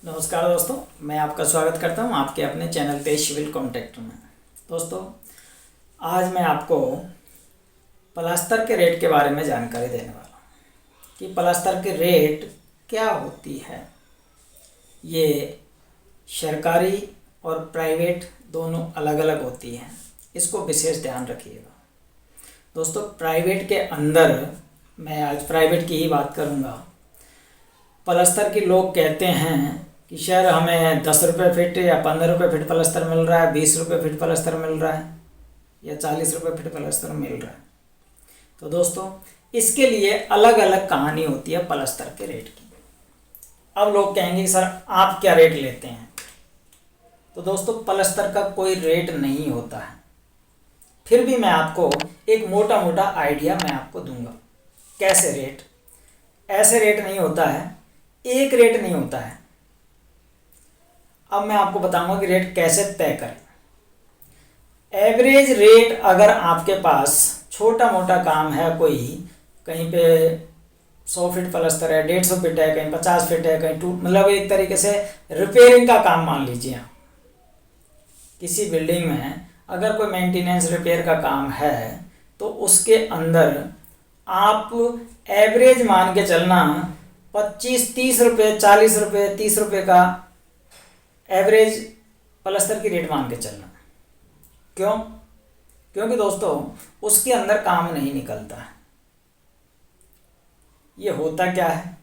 नमस्कार दोस्तों, मैं आपका स्वागत करता हूं आपके अपने चैनल तेज सिविल कॉन्ट्रैक्टर में। दोस्तों, आज मैं आपको प्लास्टर के रेट के बारे में जानकारी देने वाला हूं कि प्लास्टर के रेट क्या होती है। ये सरकारी और प्राइवेट दोनों अलग अलग होती हैं, इसको विशेष ध्यान रखिएगा। दोस्तों, प्राइवेट के अंदर मैं आज प्राइवेट की ही बात करूंगा। प्लास्टर के लोग कहते हैं कि सर हमें 10 रुपये फीट या 15 रुपये फीट प्लास्टर मिल रहा है, 20 रुपये फीट प्लास्टर मिल रहा है या 40 रुपये फीट प्लास्टर मिल रहा है। तो दोस्तों, इसके लिए अलग अलग कहानी होती है प्लास्टर के रेट की। अब लोग कहेंगे सर आप क्या रेट लेते हैं। तो दोस्तों, प्लास्टर का कोई रेट नहीं होता है, फिर भी मैं आपको एक मोटा मोटा आइडिया मैं आपको दूंगा। कैसे रेट, ऐसे रेट नहीं होता है, एक रेट नहीं होता है। अब मैं आपको बताऊंगा कि रेट कैसे तय करें। एवरेज रेट, अगर आपके पास छोटा मोटा काम है, कोई कहीं पे 100 फीट प्लास्टर है, 150 फीट है, कहीं 50 फीट है, कहीं मतलब एक तरीके से रिपेयरिंग का काम मान लीजिए आप। किसी बिल्डिंग में अगर कोई मेंटेनेंस रिपेयर का काम है तो उसके अंदर आप एवरेज मान के चलना 25-30 रुपये, 40 रुपये, 30 रुपये का एवरेज प्लास्टर की रेट मान के चलना। क्यों? क्योंकि दोस्तों उसके अंदर काम नहीं निकलता है। ये होता क्या है,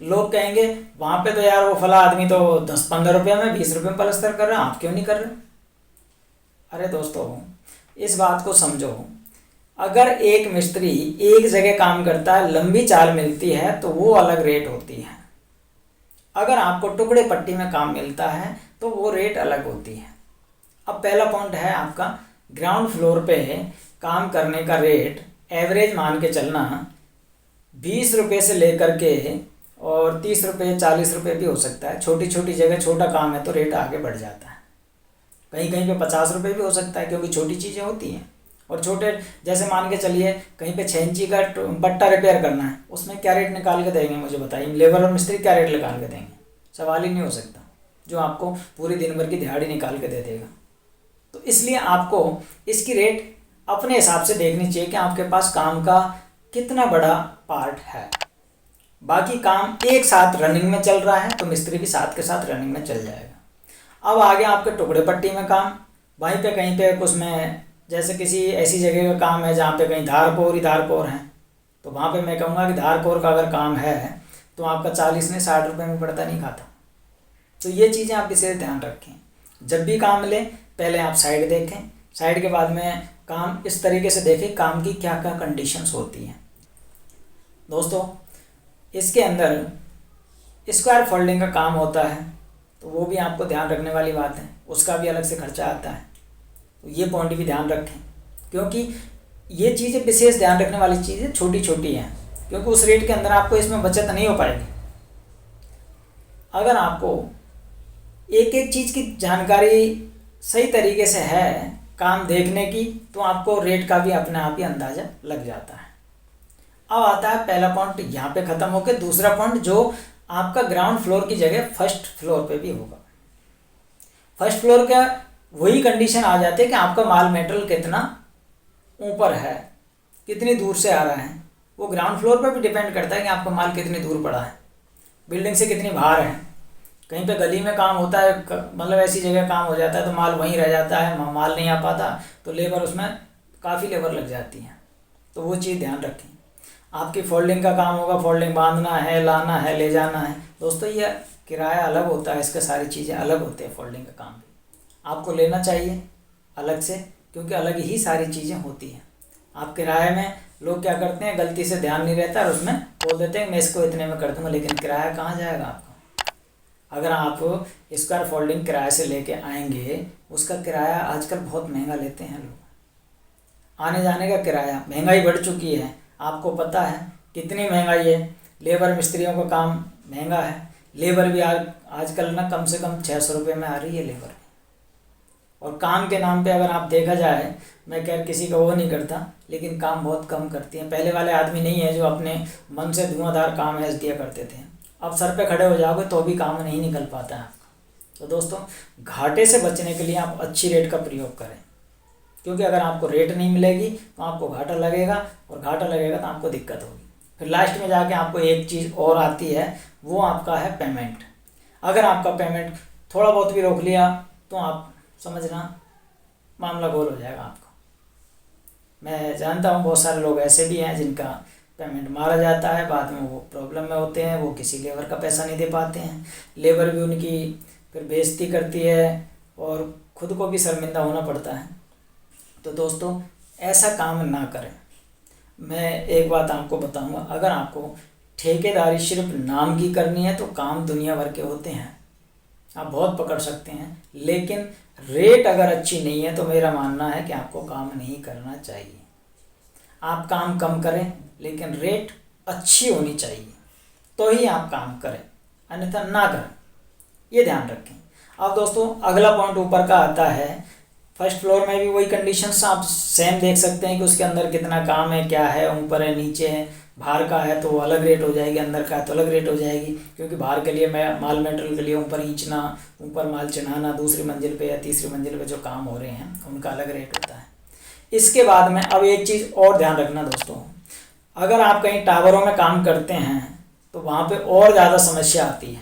लोग कहेंगे वहाँ पे तो यार वो फला आदमी तो 10-15 रुपये में 20 रुपये में प्लास्टर कर रहा है, आप क्यों नहीं कर रहे। अरे दोस्तों, इस बात को समझो। अगर एक मिस्त्री एक जगह काम करता है, लंबी चाल मिलती है तो वो अलग रेट होती है। अगर आपको टुकड़े पट्टी में काम मिलता है तो वो रेट अलग होती है। अब पहला पॉइंट है आपका, ग्राउंड फ्लोर पे काम करने का रेट एवरेज मान के चलना 20 रुपये से लेकर के और 30 रुपये, 40 रुपये भी हो सकता है। छोटी छोटी जगह छोटा काम है तो रेट आगे बढ़ जाता है। कहीं कहीं पे 50 रुपये भी हो सकता है, क्योंकि छोटी चीज़ें होती हैं। और छोटे जैसे मान के चलिए कहीं पे 6 इंची का बट्टा रिपेयर करना है, उसमें क्या रेट निकाल के देंगे मुझे बताइए। लेबर और मिस्त्री क्या रेट निकाल के देंगे, सवाल ही नहीं हो सकता, जो आपको पूरी दिन भर की दिहाड़ी निकाल के दे देगा। तो इसलिए आपको इसकी रेट अपने हिसाब से देखनी चाहिए कि आपके पास काम का कितना बड़ा पार्ट है। बाकी काम एक साथ रनिंग में चल रहा है तो मिस्त्री भी साथ के साथ रनिंग में चल जाएगा। अब आगे आपके टुकड़े पट्टी में काम, वहीं पे कहीं पे कुछ में जैसे किसी ऐसी जगह का काम है जहाँ पे कहीं धारकोर ही धारकोर हैं, तो वहाँ पे मैं कहूँगा कि धारकोर का अगर काम है तो आपका 40 ने 60 रुपये में पड़ता नहीं खाता। तो ये चीज़ें आप विशेष ध्यान रखें। जब भी काम मिले पहले आप साइड देखें, साइड के बाद में काम इस तरीके से देखें काम की क्या क्या कंडीशंस होती हैं। दोस्तों, इसके अंदर स्क्वायर फोल्डिंग का काम होता है तो वो भी आपको ध्यान रखने वाली बात है, उसका भी अलग से खर्चा आता है। तो ये पॉइंट भी ध्यान रखें, क्योंकि ये चीज़ें विशेष ध्यान रखने वाली चीज़ें छोटी छोटी हैं, क्योंकि उस रेट के अंदर आपको इसमें बचत नहीं हो पाएगी। अगर आपको एक एक चीज़ की जानकारी सही तरीके से है काम देखने की, तो आपको रेट का भी अपने आप ही अंदाज़ा लग जाता है। अब आता है पहला पॉइंट यहाँ पे ख़त्म होकर दूसरा पॉइंट, जो आपका ग्राउंड फ्लोर की जगह फर्स्ट फ्लोर पे भी होगा। फर्स्ट फ्लोर का वही कंडीशन आ जाती है कि आपका माल मटेरियल कितना ऊपर है, कितनी दूर से आ रहा है। वो ग्राउंड फ्लोर पर भी डिपेंड करता है कि आपका माल कितनी दूर पड़ा है, बिल्डिंग से कितनी बाहर है। कहीं पे गली में काम होता है, मतलब ऐसी जगह काम हो जाता है तो माल वहीं रह जाता है, माल नहीं आ पाता, तो लेबर उसमें काफ़ी लेबर लग जाती है। तो वो चीज़ ध्यान रखें। आपकी फोल्डिंग का काम होगा, फोल्डिंग बांधना है, लाना है, ले जाना है। दोस्तों, ये किराया अलग होता है, इसका सारी चीज़ें अलग होती है। फोल्डिंग का काम भी आपको लेना चाहिए अलग से, क्योंकि अलग ही सारी चीज़ें होती हैं। आप किराए में लोग क्या करते हैं, गलती से ध्यान नहीं रहता और उसमें बोल देते हैं मैं इसको इतने में कर दूँगा, लेकिन किराया कहाँ जाएगा आपका। अगर आप स्क्वायर फोल्डिंग किराए से लेके आएंगे, उसका किराया आजकल बहुत महंगा लेते हैं लोग। आने जाने का किराया, महंगाई बढ़ चुकी है, आपको पता है कितनी महंगाई है। लेबर मिस्त्रियों का काम महंगा है, लेबर भी आजकल ना कम से कम 600 रुपये में आ रही है लेबर। और काम के नाम पे अगर आप देखा जाए, मैं खैर किसी का वो नहीं करता, लेकिन काम बहुत कम करती हैं। पहले वाले आदमी नहीं है जो अपने मन से धुआंधार काम ऐसे दिया करते थे। अब सर पे खड़े हो जाओगे तो भी काम नहीं निकल पाता है आपका। तो दोस्तों, घाटे से बचने के लिए आप अच्छी रेट का प्रयोग करें, क्योंकि अगर आपको रेट नहीं मिलेगी तो आपको घाटा लगेगा, और घाटा लगेगा तो आपको दिक्कत होगी। फिर लास्ट में जाके आपको एक चीज़ और आती है, वो आपका है पेमेंट। अगर आपका पेमेंट थोड़ा बहुत भी रोक लिया तो आप समझना मामला गोल हो जाएगा आपका। मैं जानता हूँ बहुत सारे लोग ऐसे भी हैं जिनका पेमेंट मारा जाता है, बाद में वो प्रॉब्लम में होते हैं, वो किसी लेबर का पैसा नहीं दे पाते हैं, लेबर भी उनकी फिर बेइज्जती करती है और ख़ुद को भी शर्मिंदा होना पड़ता है। तो दोस्तों, ऐसा काम ना करें। मैं एक बात आपको बताऊंगा, अगर आपको ठेकेदारी सिर्फ नाम की करनी है तो काम दुनिया भर के होते हैं, आप बहुत पकड़ सकते हैं, लेकिन रेट अगर अच्छी नहीं है तो मेरा मानना है कि आपको काम नहीं करना चाहिए। आप काम कम करें लेकिन रेट अच्छी होनी चाहिए तो ही आप काम करें, अन्यथा ना करें, ये ध्यान रखें। अब दोस्तों, अगला पॉइंट ऊपर का आता है, फर्स्ट फ्लोर में भी वही कंडीशंस आप सेम देख सकते हैं कि उसके अंदर कितना काम है, क्या है, ऊपर है, नीचे है, बाहर का है तो अलग रेट हो जाएगी, अंदर का है तो अलग रेट हो जाएगी, क्योंकि बाहर के लिए मैं माल मटेरियल के लिए ऊपर खींचना, ऊपर माल चढ़ाना, दूसरी मंजिल पे या तीसरी मंजिल पे जो काम हो रहे हैं उनका अलग रेट होता है। इसके बाद में अब एक चीज़ और ध्यान रखना दोस्तों, अगर आप कहीं टावरों में काम करते हैं तो वहाँ पे और ज़्यादा समस्या आती है।